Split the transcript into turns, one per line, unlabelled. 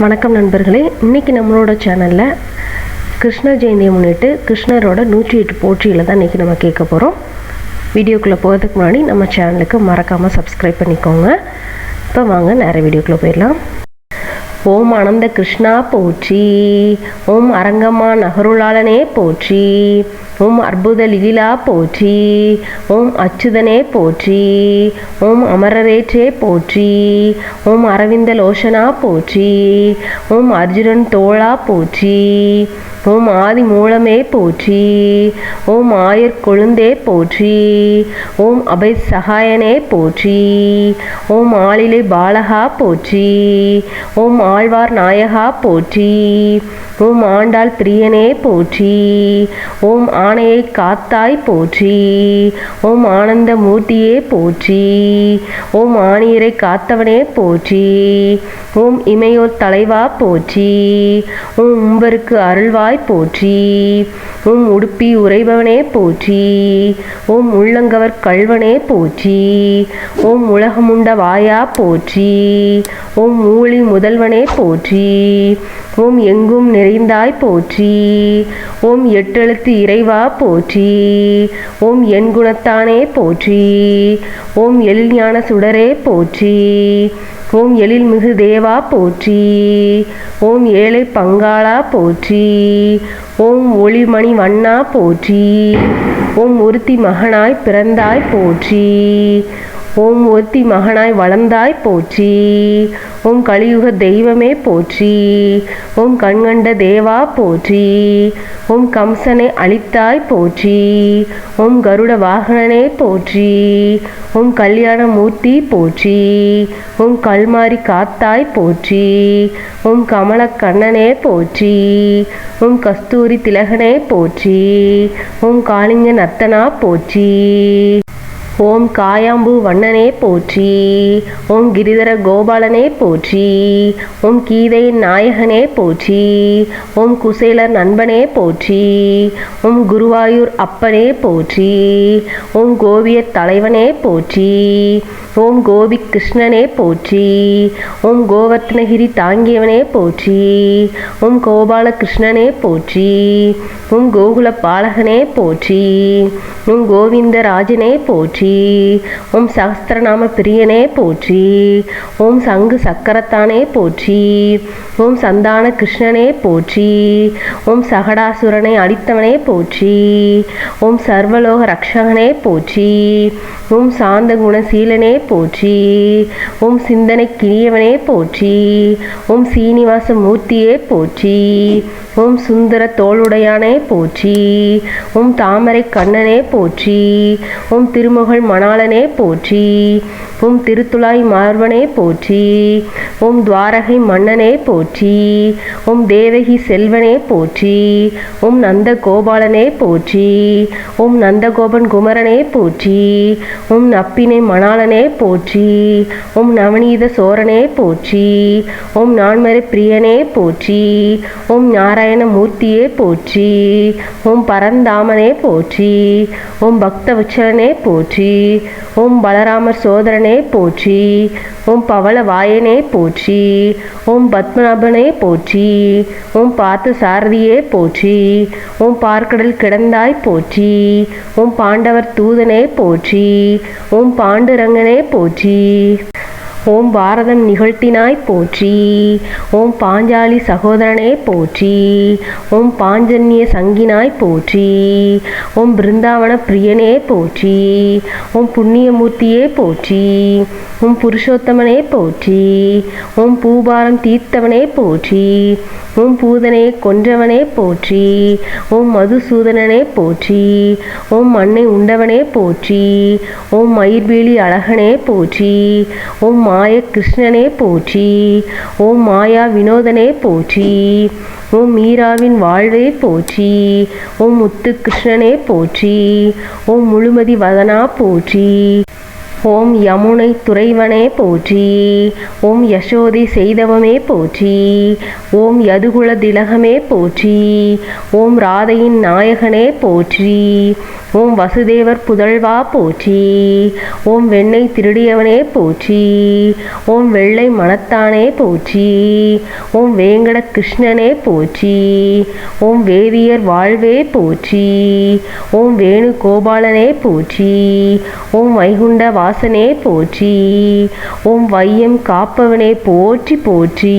வணக்கம் நண்பர்களே, இன்றைக்கி நம்மளோட சேனலில் கிருஷ்ண ஜெயந்தியை முன்னிட்டு கிருஷ்ணரோட 108 போற்றியில் தான் இன்றைக்கி நம்ம கேட்க போகிறோம். வீடியோக்குள்ளே போகிறதுக்கு முன்னாடி நம்ம சேனலுக்கு மறக்காமல் சப்ஸ்கிரைப் பண்ணிக்கோங்க. இப்போ வாங்க நேர வீடியோக்குள்ளே போயிடலாம். ஓம் ஆனந்த கிருஷ்ணா போற்றி, ஓம் அரங்கம்மா நகருளாளனே போற்றி, ஓம் அற்புத லிகிலா போற்றி, ஓம் அச்சுதனே போற்றி, ஓம் அமரரேற்றே போற்றி, ஓம் அரவிந்த லோஷனா போற்றி, ஓம் அர்ஜுனன் தோளா போற்றி, ஓம் ஆதி மூலமே போற்றி, ஓம் ஆயர் கொழுந்தே போற்றி, ஓம் அபை சகாயனே போற்றி, ஓம் ஆளிலை பாலகா போற்றி, ஓம் ஆழ்வார் நாயகா போற்றி, ஓம் ஆண்டாள் பிரியனே போற்றி, ஓம் ஆணையை காத்தாய் போற்றி, ஓம் ஆனந்த மூர்த்தியே போற்றி, ஓம் ஆணியரை காத்தவனே போற்றி, ஓம் இமையோர் தலைவா போற்றி, ஓம் உம்பருக்கு அருள்வாய் போற்றி, ஓம் உடுப்பி உறைபவனே போற்றி, ஓம் உள்ளங்கவர் கள்வனே போற்றி, ஓம் உலகமுண்ட வாயா போற்றி, ஓம் ஊழி முதல்வனே போற்றி, ஓம் எங்கும் நிறைந்தாய் போற்றி, ஓம் எட்டெழுத்து இறைவா போற்றி, ஓம் என் குணத்தானே போற்றி, ஓம் எழில் ஞான சுடரே போற்றி, ஓம் எழில் மிகு தேவா போற்றி, ஓம் ஏழை பங்காளா போற்றி, ஓம் ஒளிமணி வண்ணா போற்றி, ஓம் ஒருத்தி மகனாய் பிறந்தாய் போற்றி, ஓம் ஒருத்தி மகனாய் வளர்ந்தாய் போற்றி, ஓம் கலியுக தெய்வமே போற்றி, ஓம் கண்கண்ட தேவா போற்றி, ஓம் கம்சனை அழித்தாய் போற்றி, ஓம் கருட வாகனனே போற்றி, ஓம் கல்யாண மூர்த்தி போற்றி, ஓம் கல்மாரி காத்தாய் போற்றி, ஓம் கமல கண்ணனே போற்றி, ஓம் கஸ்தூரி திலகனே போற்றி, ஓம் காளிங்க நர்த்தனா போற்றி, ஓம் காயாம்பூ வண்ணனே போற்றி, ஓம் கிரிதர கோபாலனே போற்றி, ஓம் கீதையின் நாயகனே போற்றி, ஓம் குசேலர் நண்பனே போற்றி, ஓம் குருவாயூர் அப்பனே போற்றி, ஓம் கோபியர் தலைவனே போற்றி, ஓம் கோபி கிருஷ்ணனே போற்றி, ஓம் கோவர்த்தனகிரி தாங்கியவனே போற்றி, ஓம் கோபால கிருஷ்ணனே போற்றி, ஓம் கோகுல பாலகனே போற்றி, ஓம் கோவிந்த ராஜனே போற்றி, ஓம் சகஸ்திரநாம பிரியனே போற்றி, ஓம் சங்கு சக்கரத்தானே போற்றி, ஓம் சந்தான கிருஷ்ணனே போற்றி, ஓம் சகடாசுரனை அடித்தவனே போற்றி, ஓம் சர்வலோக ரக்ஷகனே போற்றி, ஓம் சாந்த குணசீலனே போற்றி, ஓம் சிந்தனை கிணியவனே போற்றி, ஓம் சீனிவாச மூர்த்தியே போற்றி, ஓம் சுந்தர தோளுடையானே போற்றி, ஓம் தாமரை கண்ணனே போற்றி, ஓம் திருமகள் மணாளனே போற்றி, ஓம் திருத்துழாய் மார்பனே போற்றி, ஓம் துவாரகை மன்னனே போற்றி, ஓம் தேவகி செல்வனே போற்றி, ஓம் நந்த கோபாலனே போற்றி, ஓம் நந்தகோபன் குமரனே போற்றி, ஓம் நப்பினை மணாளனே போற்றி, ஓம் நவநீத சோரனே போற்றி, ஓம் நான்மறை பிரியனே போற்றி, ஓம் நாராயண மூர்த்தியே போற்றி, ஓம் பரந்தாமனே போற்றி, ஓம் பக்த வச்சலனே போற்றி, ஓம் பலராமர் சோதரனே போற்றி, ஓம் பவள வாயனே போற்றி, ஓம் பத்மநாபனே போற்றி, ஓம் பார்த்து சாரதியே போற்றி, ஓம் பார்க்கடல் கிடந்தாய் போற்றி, ஓம் பாண்டவர் தூதனே போற்றி, ஓம் பாண்டுரங்கனே போற்றி, ஓம் பாரதம் நிகழ்த்தினாய் போற்றி, ஓம் பாஞ்சாலி சகோதரனே போற்றி, ஓம் பாஞ்சன்ய சங்கினாய் போற்றி, ஓம் பிருந்தாவன பிரியனே போற்றி, ஓம் புண்ணியமூர்த்தியே போற்றி, ஓம் புருஷோத்தமனே போற்றி, ஓம் பூபாரம் தீர்த்தவனே போற்றி, ஓம் பூதனையை கொன்றவனே போற்றி, ஓம் மதுசூதனனே போற்றி, ஓம் மண்ணை உண்டவனே போற்றி, ஓம் மயிர்வேலி அழகனே போற்றி, ஓம் மாய கிருஷ்ணனே போற்றி, ஓம் மாயா வினோதனே போற்றி, ஓம் மீராவின் வாழ்வே போற்றி, ஓம் முத்து கிருஷ்ணனே போற்றி, ஓம் முழுமதி வதனா போற்றி, ஓம் யமுனை துறைவனே போற்றி. ஓம் யசோதை செய்தவமே போற்றி. ஓம் யதுகுல திலகமே போற்றி. ஓம் ராதையின் நாயகனே போற்றி. ஓம் வசுதேவர் புதல்வா போற்றி. ஓம் வெண்ணெய் திருடியவனே போற்றி. ஓம் வெள்ளை மனத்தானே போற்றி. ஓம் வேங்கட கிருஷ்ணனே போற்றி. ஓம் வேதியர் வாழ்வே போற்றி. ஓம் வேணு கோபாலனே போற்றி. ஓம் வைகுண்ட வாசனே போற்றி. ஓம் வையம் காப்பவனே போற்றி போற்றி.